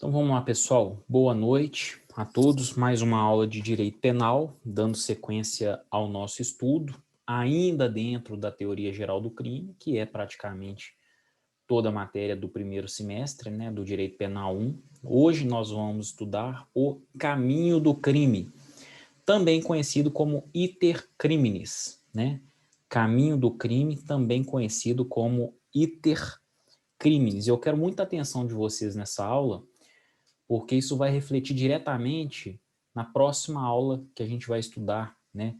Então vamos lá, pessoal. Boa noite a todos. Mais uma aula de Direito Penal, dando sequência ao nosso estudo, ainda dentro da teoria geral do crime, que é praticamente toda a matéria do primeiro semestre, né, do Direito Penal 1. Hoje nós vamos estudar o caminho do crime, também conhecido como iter criminis, né? Caminho do crime, também conhecido como iter criminis. Eu quero muita atenção de vocês nessa aula, porque isso vai refletir diretamente na próxima aula que a gente vai estudar, né?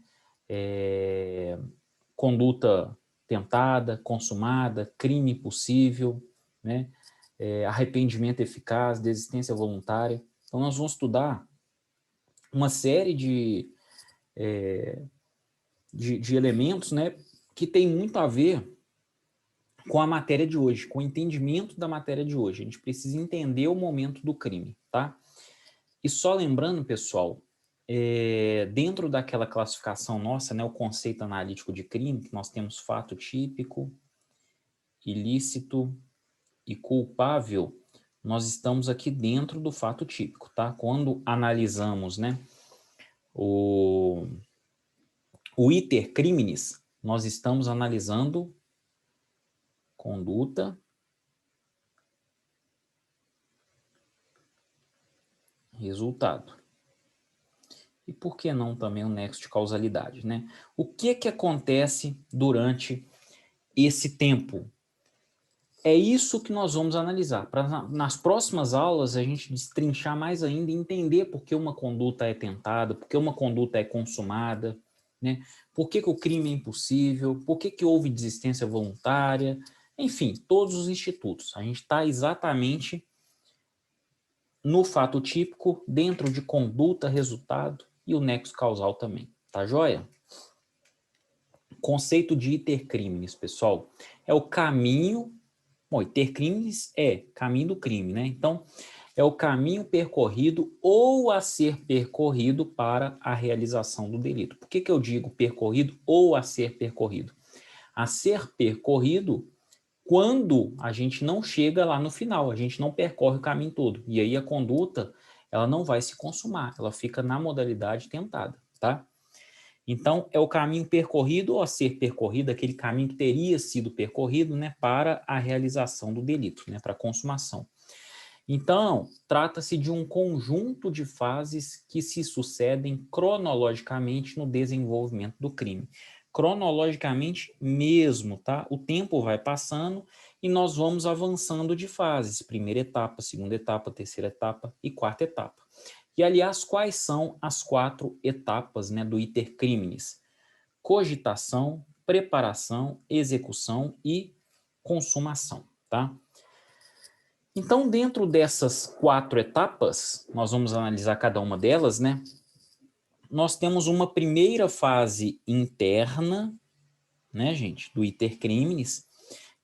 Conduta tentada, consumada, crime possível, né? Arrependimento eficaz, desistência voluntária. Então, nós vamos estudar uma série de elementos, né, que tem muito a ver com a matéria de hoje, com o entendimento da matéria de hoje. A gente precisa entender o momento do crime, tá? E só lembrando, pessoal, dentro daquela classificação nossa, né, o conceito analítico de crime, que nós temos fato típico, ilícito e culpável, nós estamos aqui dentro do fato típico, tá? Quando analisamos, né, o iter criminis, nós estamos analisando conduta, resultado. E por que não também o nexo de causalidade, né? O que acontece durante esse tempo? É isso que nós vamos analisar, para nas próximas aulas a gente destrinchar mais ainda e entender por que uma conduta é tentada, por que uma conduta é consumada, né? Por que o crime é impossível, por que houve desistência voluntária, enfim, todos os institutos. A gente está exatamente no fato típico, dentro de conduta, resultado e o nexo causal também, tá joia? Conceito de iter criminis, pessoal, é o caminho. Bom, iter criminis é caminho do crime, né? Então, é o caminho percorrido ou a ser percorrido para a realização do delito. Por que eu digo percorrido ou a ser percorrido? A ser percorrido quando a gente não chega lá no final, a gente não percorre o caminho todo. E aí a conduta, ela não vai se consumar, ela fica na modalidade tentada, tá? Então, é o caminho percorrido ou a ser percorrido, aquele caminho que teria sido percorrido, né, para a realização do delito, né, para a consumação. Então, trata-se de um conjunto de fases que se sucedem cronologicamente no desenvolvimento do crime. Cronologicamente mesmo, tá? O tempo vai passando e nós vamos avançando de fases. Primeira etapa, segunda etapa, terceira etapa e quarta etapa. E, aliás, quais são as 4 etapas, né, do iter criminis? Cogitação, preparação, execução e consumação, tá? Então, dentro dessas 4 etapas, nós vamos analisar cada uma delas, né? Nós temos uma primeira fase interna, né, gente, do iter criminis,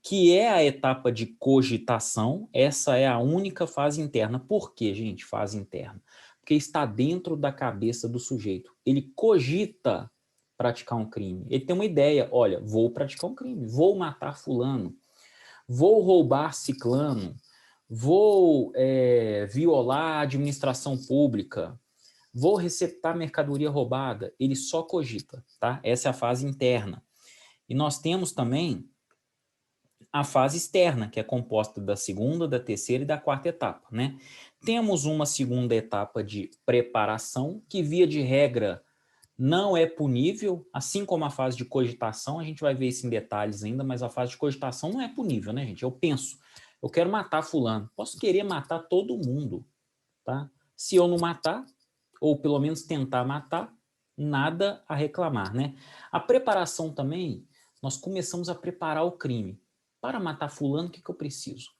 que é a etapa de cogitação. Essa é a única fase interna. Por que, gente, fase interna? Porque está dentro da cabeça do sujeito. Ele cogita praticar um crime. Ele tem uma ideia, olha, vou praticar um crime, vou matar fulano, vou roubar ciclano, vou violar a administração pública, vou receptar mercadoria roubada. Ele só cogita, tá? Essa é a fase interna. E nós temos também a fase externa, que é composta da segunda, da terceira e da quarta etapa, né? Temos uma segunda etapa de preparação, que via de regra não é punível, assim como a fase de cogitação, a gente vai ver isso em detalhes ainda, mas a fase de cogitação não é punível, né, gente? Eu penso, eu quero matar fulano, posso querer matar todo mundo, tá? Se eu não matar, ou pelo menos tentar matar, nada a reclamar, né? A preparação também, nós começamos a preparar o crime. Para matar fulano, o que eu preciso?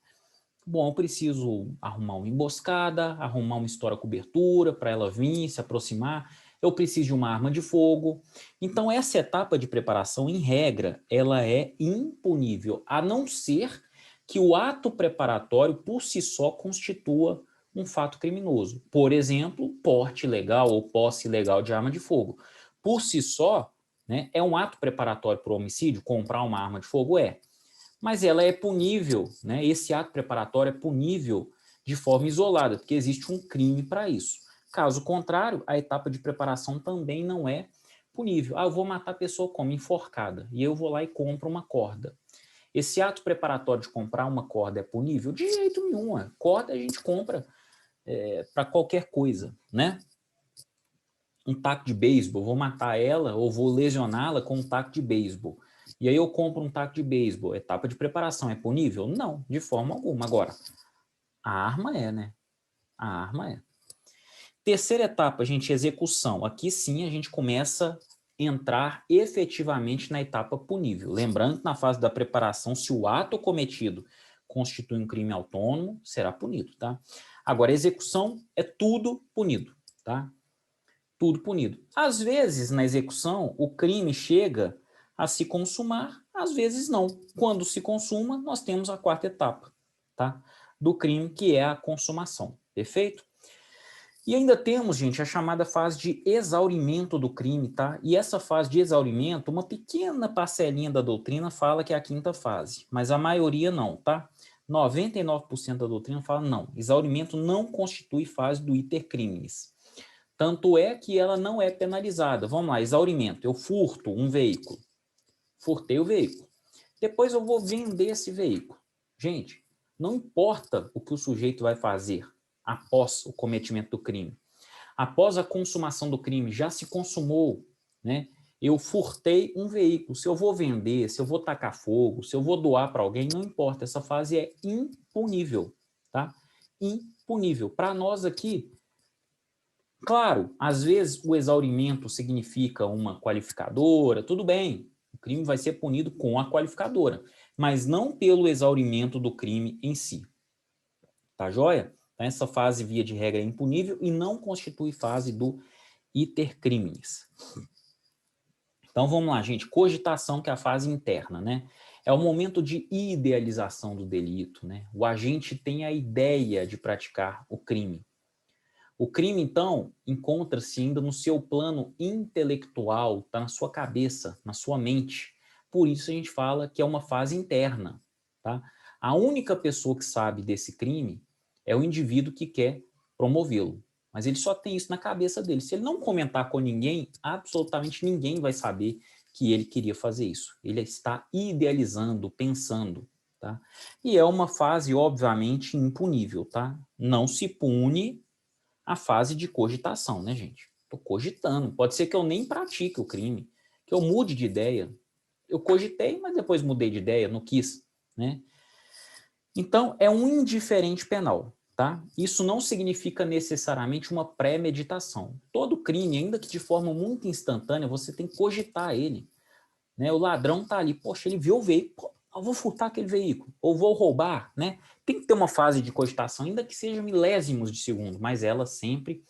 Bom, eu preciso arrumar uma emboscada, arrumar uma história cobertura para ela vir, se aproximar. Eu preciso de uma arma de fogo. Então, essa etapa de preparação, em regra, ela é impunível, a não ser que o ato preparatório, por si só, constitua um fato criminoso. Por exemplo, porte ilegal ou posse ilegal de arma de fogo. Por si só, né, é um ato preparatório para o homicídio, comprar uma arma de fogo? É. Mas ela é punível, né? Esse ato preparatório é punível de forma isolada, porque existe um crime para isso. Caso contrário, a etapa de preparação também não é punível. Eu vou matar a pessoa como? Enforcada. E eu vou lá e compro uma corda. Esse ato preparatório de comprar uma corda é punível? De jeito nenhum. Corda a gente compra para qualquer coisa, né? Um taco de beisebol, vou matar ela ou vou lesioná-la com um taco de beisebol. E aí eu compro um taco de beisebol. Etapa de preparação é punível? Não, de forma alguma. Agora, a arma é, né? A arma é. Terceira etapa, gente, execução. Aqui sim a gente começa a entrar efetivamente na etapa punível. Lembrando que na fase da preparação, se o ato cometido constitui um crime autônomo, será punido, tá? Agora, execução é tudo punido, tá? Tudo punido. Às vezes, na execução, o crime chega a se consumar, às vezes não. Quando se consuma, nós temos a quarta etapa, tá? Do crime, que é a consumação. Perfeito? E ainda temos, gente, a chamada fase de exaurimento do crime, tá? E essa fase de exaurimento, uma pequena parcelinha da doutrina fala que é a quinta fase, mas a maioria não, tá? 99% da doutrina fala não, exaurimento não constitui fase do iter criminis. Tanto é que ela não é penalizada. Vamos lá, exaurimento. Eu furto um veículo. Furtei o veículo. Depois eu vou vender esse veículo. Gente, não importa o que o sujeito vai fazer após o cometimento do crime. Após a consumação do crime, já se consumou, né? Eu furtei um veículo. Se eu vou vender, se eu vou tacar fogo, se eu vou doar para alguém, não importa. Essa fase é impunível, tá? Impunível. Para nós aqui, claro, às vezes o exaurimento significa uma qualificadora, tudo bem, o crime vai ser punido com a qualificadora, mas não pelo exaurimento do crime em si. Tá joia? Então, essa fase, via de regra, é impunível e não constitui fase do iter criminis. Então vamos lá, gente. Cogitação, que é a fase interna, né? É o momento de idealização do delito, né? O agente tem a ideia de praticar o crime. O crime, então, encontra-se ainda no seu plano intelectual, está na sua cabeça, na sua mente. Por isso a gente fala que é uma fase interna, tá? A única pessoa que sabe desse crime é o indivíduo que quer promovê-lo. Mas ele só tem isso na cabeça dele. Se ele não comentar com ninguém, absolutamente ninguém vai saber que ele queria fazer isso. Ele está idealizando, pensando, tá? E é uma fase, obviamente, impunível, tá? Não se pune a fase de cogitação, né, gente? Estou cogitando. Pode ser que eu nem pratique o crime, que eu mude de ideia. Eu cogitei, mas depois mudei de ideia, não quis, né? Então, é um indiferente penal, tá? Isso não significa necessariamente uma pré-meditação. Todo crime, ainda que de forma muito instantânea, você tem que cogitar ele, né? O ladrão tá ali, poxa, ele viu o veículo, eu vou furtar aquele veículo, ou vou roubar, né? Tem que ter uma fase de cogitação, ainda que seja milésimos de segundo, mas ela sempre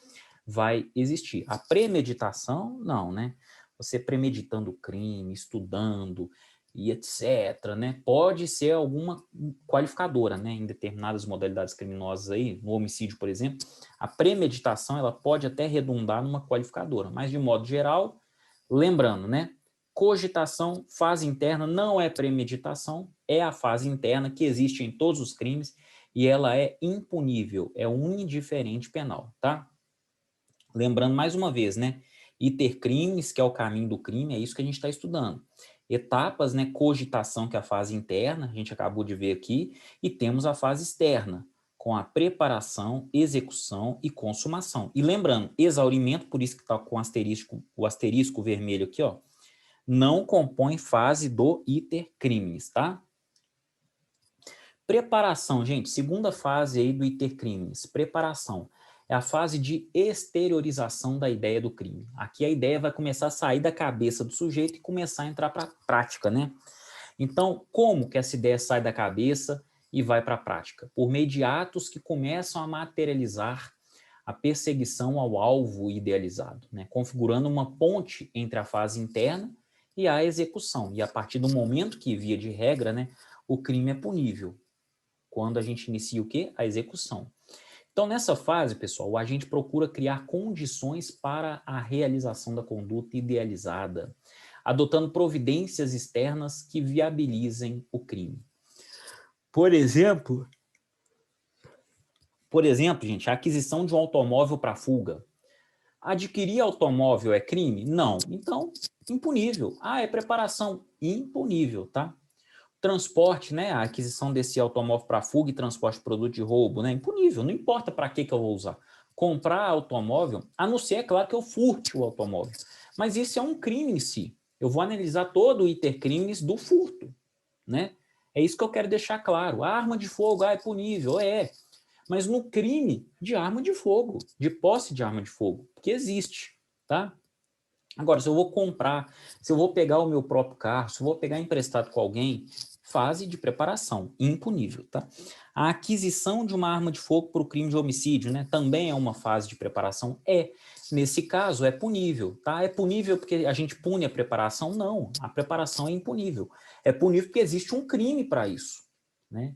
vai existir. A premeditação, não, né? Você premeditando o crime, estudando e etc, né? Pode ser alguma qualificadora, né? Em determinadas modalidades criminosas aí, no homicídio, por exemplo, a premeditação, ela pode até redundar numa qualificadora, mas de modo geral, lembrando, né? Cogitação, fase interna, não é premeditação, é a fase interna que existe em todos os crimes e ela é impunível, é um indiferente penal, tá? Lembrando mais uma vez, né? Iter crimes, que é o caminho do crime, é isso que a gente está estudando. Etapas, né? Cogitação, que é a fase interna, a gente acabou de ver aqui, e temos a fase externa, com a preparação, execução e consumação. E lembrando, exaurimento, por isso que está com o asterisco vermelho aqui, ó, não compõe fase do iter crimes, tá? Preparação, gente, segunda fase aí do iter crimes, preparação. É a fase de exteriorização da ideia do crime. Aqui a ideia vai começar a sair da cabeça do sujeito e começar a entrar para a prática, né? Então, como que essa ideia sai da cabeça e vai para a prática? Por meio de atos que começam a materializar a perseguição ao alvo idealizado, né? Configurando uma ponte entre a fase interna e a execução. E a partir do momento que, via de regra, né, o crime é punível. Quando a gente inicia o quê? A execução. Então, nessa fase, pessoal, o agente procura criar condições para a realização da conduta idealizada, adotando providências externas que viabilizem o crime. Por exemplo, Por exemplo, gente, a aquisição de um automóvel para fuga. Adquirir automóvel é crime? Não. Então, impunível. Ah, é preparação? Impunível, tá? Transporte, né? A aquisição desse automóvel para fuga e transporte de produto de roubo, né? Impunível. Não importa para que eu vou usar. Comprar automóvel, a não ser, é claro, que eu furte o automóvel. Mas isso é um crime em si. Eu vou analisar todo o itercrimes do furto, né? É isso que eu quero deixar claro. A arma de fogo, é punível, é. Mas no crime de arma de fogo, de posse de arma de fogo, que existe, tá? Agora, se eu vou comprar, se eu vou pegar o meu próprio carro, se eu vou pegar emprestado com alguém, fase de preparação, impunível, tá? A aquisição de uma arma de fogo para o crime de homicídio, né? Também é uma fase de preparação? É. Nesse caso, é punível, tá? É punível porque a gente pune a preparação? Não, a preparação é impunível. É punível porque existe um crime para isso, né?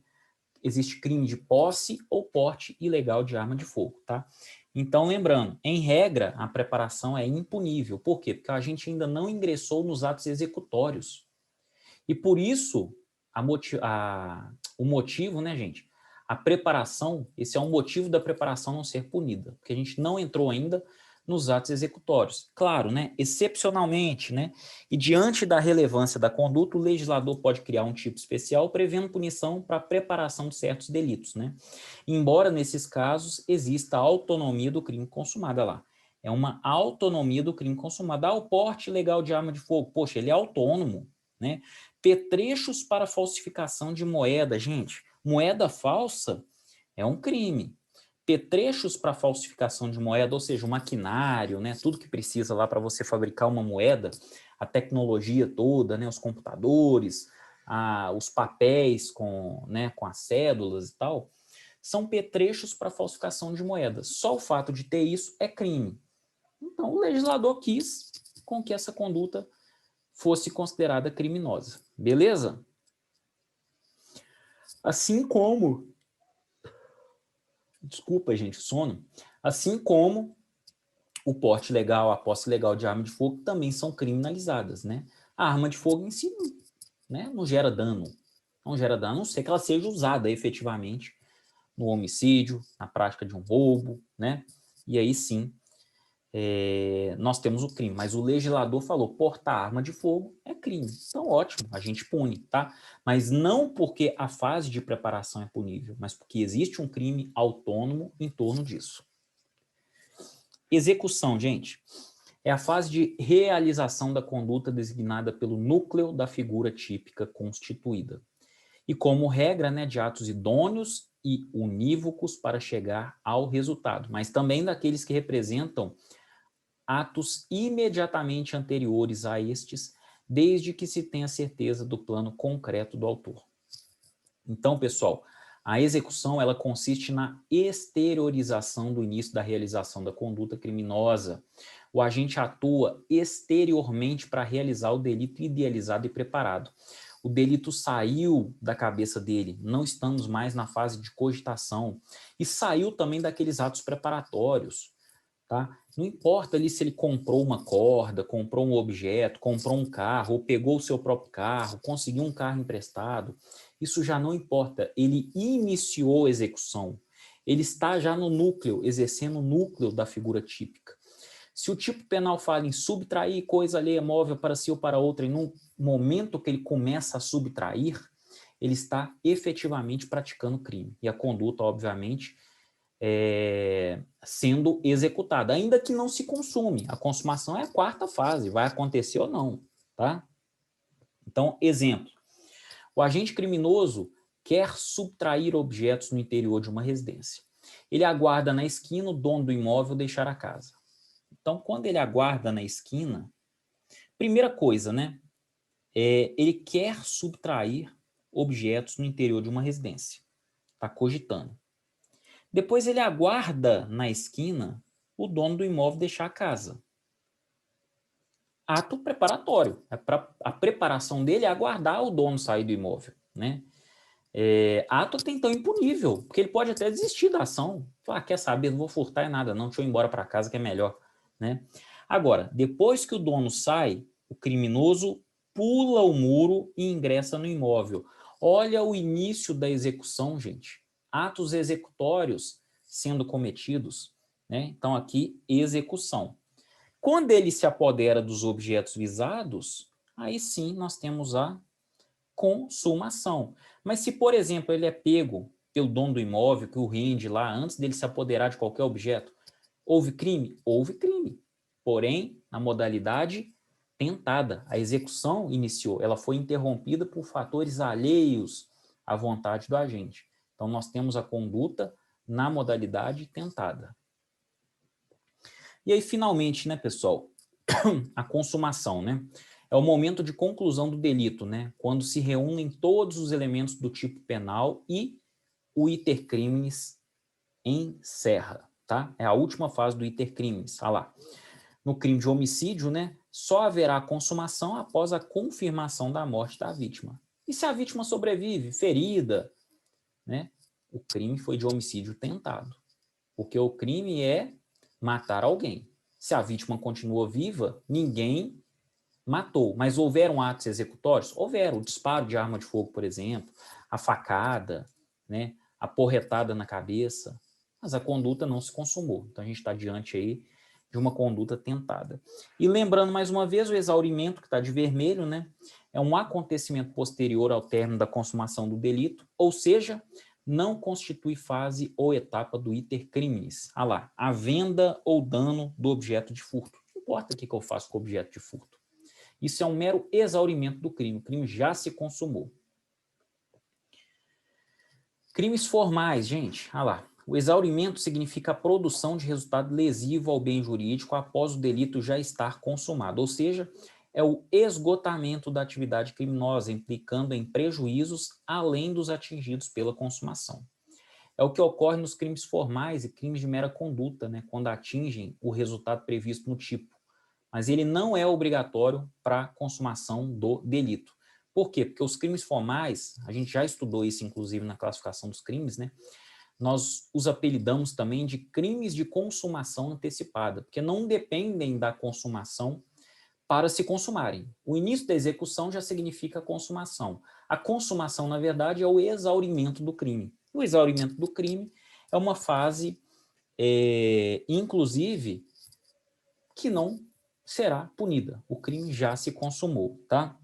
Existe crime de posse ou porte ilegal de arma de fogo, tá? Então, lembrando, em regra, a preparação é impunível. Por quê? Porque a gente ainda não ingressou nos atos executórios. E por isso, o motivo, né, gente? A preparação, esse é um motivo da preparação não ser punida, porque a gente não entrou ainda nos atos executórios. Claro, né, excepcionalmente, né, e diante da relevância da conduta, o legislador pode criar um tipo especial prevendo punição para a preparação de certos delitos, né? Embora nesses casos exista a autonomia do crime consumado, olha lá. É uma autonomia do crime consumado. O porte ilegal de arma de fogo, poxa, ele é autônomo, né? Petrechos para falsificação de moeda, gente. Moeda falsa é um crime. Petrechos para falsificação de moeda, ou seja, o maquinário, né, tudo que precisa lá para você fabricar uma moeda, a tecnologia toda, né, os computadores, os papéis né, com as cédulas e tal, são petrechos para falsificação de moeda. Só o fato de ter isso é crime. Então, o legislador quis com que essa conduta fosse considerada criminosa. Beleza? Assim como... Desculpa, gente, sono. Assim como o porte legal, a posse legal de arma de fogo também são criminalizadas, né? A arma de fogo em si, né, não gera dano. Não gera dano, a não ser que ela seja usada efetivamente no homicídio, na prática de um roubo, né? E aí sim, nós temos o crime, mas o legislador falou, portar arma de fogo é crime. Então, ótimo, a gente pune, tá? Mas não porque a fase de preparação é punível, mas porque existe um crime autônomo em torno disso. Execução, gente, é a fase de realização da conduta designada pelo núcleo da figura típica constituída. E como regra, né, de atos idôneos e unívocos para chegar ao resultado, mas também daqueles que representam atos imediatamente anteriores a estes, desde que se tenha certeza do plano concreto do autor. Então, pessoal, a execução ela consiste na exteriorização do início da realização da conduta criminosa. O agente atua exteriormente para realizar o delito idealizado e preparado. O delito saiu da cabeça dele, não estamos mais na fase de cogitação, e saiu também daqueles atos preparatórios. Tá? Não importa ali se ele comprou uma corda, comprou um objeto, comprou um carro, ou pegou o seu próprio carro, conseguiu um carro emprestado, isso já não importa. Ele iniciou a execução, ele está já no núcleo, exercendo o núcleo da figura típica. Se o tipo penal fala em subtrair coisa alheia móvel para si ou para outra, e no momento que ele começa a subtrair, ele está efetivamente praticando crime. E a conduta, obviamente, sendo executada, ainda que não se consume. A consumação é a quarta fase, vai acontecer ou não, tá? Então, exemplo. O agente criminoso quer subtrair objetos no interior de uma residência. Ele aguarda na esquina o dono do imóvel deixar a casa. Então, quando ele aguarda na esquina, primeira coisa, né? Ele quer subtrair objetos no interior de uma residência. Está cogitando. Depois ele aguarda na esquina o dono do imóvel deixar a casa. Ato preparatório. A preparação dele é aguardar o dono sair do imóvel, né? Ato até então impunível, porque ele pode até desistir da ação. Falar, quer saber, não vou furtar nada não, deixa eu ir embora para casa que é melhor, né? Agora, depois que o dono sai, o criminoso pula o muro e ingressa no imóvel. Olha o início da execução, gente. Atos executórios sendo cometidos, né? Então, aqui, execução. Quando ele se apodera dos objetos visados, aí sim nós temos a consumação. Mas se, por exemplo, ele é pego pelo dono do imóvel, que o rende lá, antes dele se apoderar de qualquer objeto, houve crime? Houve crime. Porém, na modalidade tentada, a execução iniciou, ela foi interrompida por fatores alheios à vontade do agente. Então, nós temos a conduta na modalidade tentada. E aí, finalmente, né, pessoal, a consumação, né? É o momento de conclusão do delito, né? Quando se reúnem todos os elementos do tipo penal e o iter criminis encerra, tá? É a última fase do iter criminis. Olha lá. No crime de homicídio, né? Só haverá consumação após a confirmação da morte da vítima. E se a vítima sobrevive, ferida, né? O crime foi de homicídio tentado. Porque o crime é matar alguém. Se a vítima continua viva, ninguém matou. Mas houveram atos executórios? Houveram. O disparo de arma de fogo, por exemplo, a facada, né? A porretada na cabeça. Mas a conduta não se consumou. Então a gente está diante aí de uma conduta tentada. E lembrando mais uma vez, o exaurimento, que está de vermelho, né? É um acontecimento posterior ao término da consumação do delito, ou seja, não constitui fase ou etapa do iter criminis. Ah lá, a venda ou dano do objeto de furto. Não importa o que eu faço com o objeto de furto. Isso é um mero exaurimento do crime. O crime já se consumou. Crimes formais, gente. Ah lá. O exaurimento significa a produção de resultado lesivo ao bem jurídico após o delito já estar consumado. Ou seja, é o esgotamento da atividade criminosa, implicando em prejuízos além dos atingidos pela consumação. É o que ocorre nos crimes formais e crimes de mera conduta, né, quando atingem o resultado previsto no tipo. Mas ele não é obrigatório para a consumação do delito. Por quê? Porque os crimes formais, a gente já estudou isso inclusive na classificação dos crimes, né? Nós os apelidamos também de crimes de consumação antecipada, porque não dependem da consumação para se consumarem. O início da execução já significa a consumação. A consumação, na verdade, é o exaurimento do crime. O exaurimento do crime é uma fase, inclusive, que não será punida. O crime já se consumou, tá?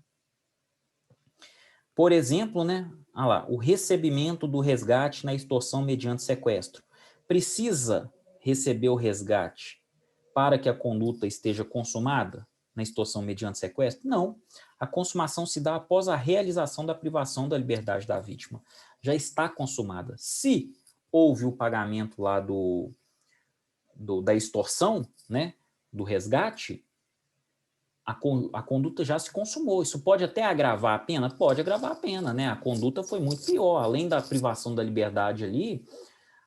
Por exemplo, né? Ah lá, o recebimento do resgate na extorsão mediante sequestro. Precisa receber o resgate para que a conduta esteja consumada na extorsão mediante sequestro? Não. A consumação se dá após a realização da privação da liberdade da vítima. Já está consumada. Se houve o pagamento lá da extorsão, né? Do resgate, a conduta já se consumou. Isso pode até agravar a pena? Pode agravar a pena, né? A conduta foi muito pior. Além da privação da liberdade ali,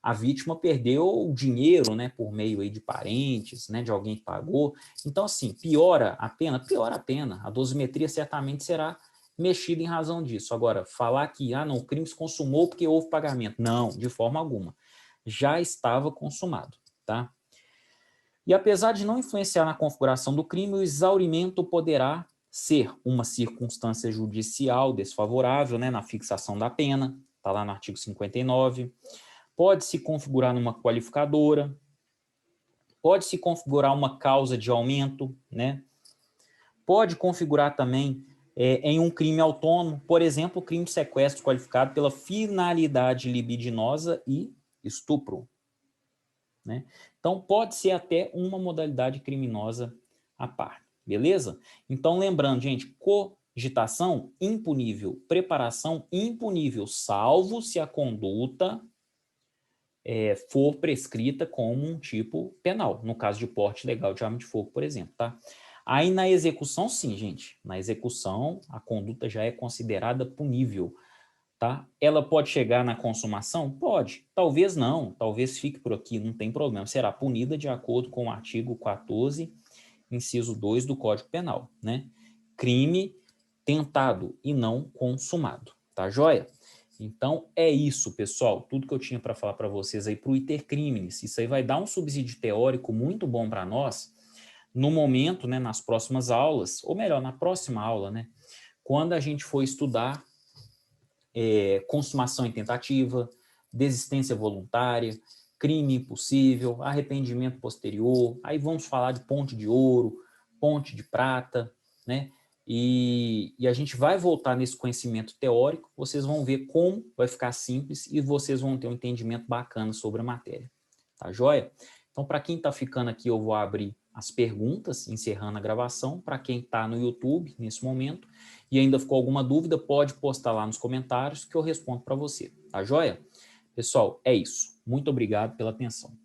a vítima perdeu o dinheiro, né? Por meio aí de parentes, né? De alguém que pagou. Então, assim, piora a pena? Piora a pena. A dosimetria certamente será mexida em razão disso. Agora, falar que, não, o crime se consumou porque houve pagamento. Não, de forma alguma. Já estava consumado, tá? E apesar de não influenciar na configuração do crime, o exaurimento poderá ser uma circunstância judicial desfavorável, né, na fixação da pena, está lá no artigo 59, pode se configurar numa qualificadora, pode se configurar uma causa de aumento, né, pode configurar também em um crime autônomo, por exemplo, o crime de sequestro qualificado pela finalidade libidinosa e estupro. Né? Então, pode ser até uma modalidade criminosa à parte, beleza? Então, lembrando, gente, cogitação impunível, preparação impunível, salvo se a conduta for prescrita como um tipo penal, no caso de porte ilegal de arma de fogo, por exemplo, tá? Aí, na execução, sim, gente, na execução, a conduta já é considerada punível. Tá? Ela pode chegar na consumação? Pode. Talvez não. Talvez fique por aqui, não tem problema. Será punida de acordo com o artigo 14, inciso 2 do Código Penal, né? Crime tentado e não consumado. Tá joia? Então, é isso, pessoal. Tudo que eu tinha para falar para vocês aí para o iter criminis. Isso aí vai dar um subsídio teórico muito bom para nós no momento, né, nas próximas aulas, ou melhor, na próxima aula, né? Quando a gente for estudar consumação em tentativa, desistência voluntária, crime impossível, arrependimento posterior, aí vamos falar de ponte de ouro, ponte de prata, né? E a gente vai voltar nesse conhecimento teórico, vocês vão ver como vai ficar simples e vocês vão ter um entendimento bacana sobre a matéria. Tá joia? Então, para quem está ficando aqui, eu vou abrir as perguntas, encerrando a gravação. Para quem está no YouTube nesse momento e ainda ficou alguma dúvida, pode postar lá nos comentários que eu respondo para você. Tá joia? Pessoal, é isso. Muito obrigado pela atenção.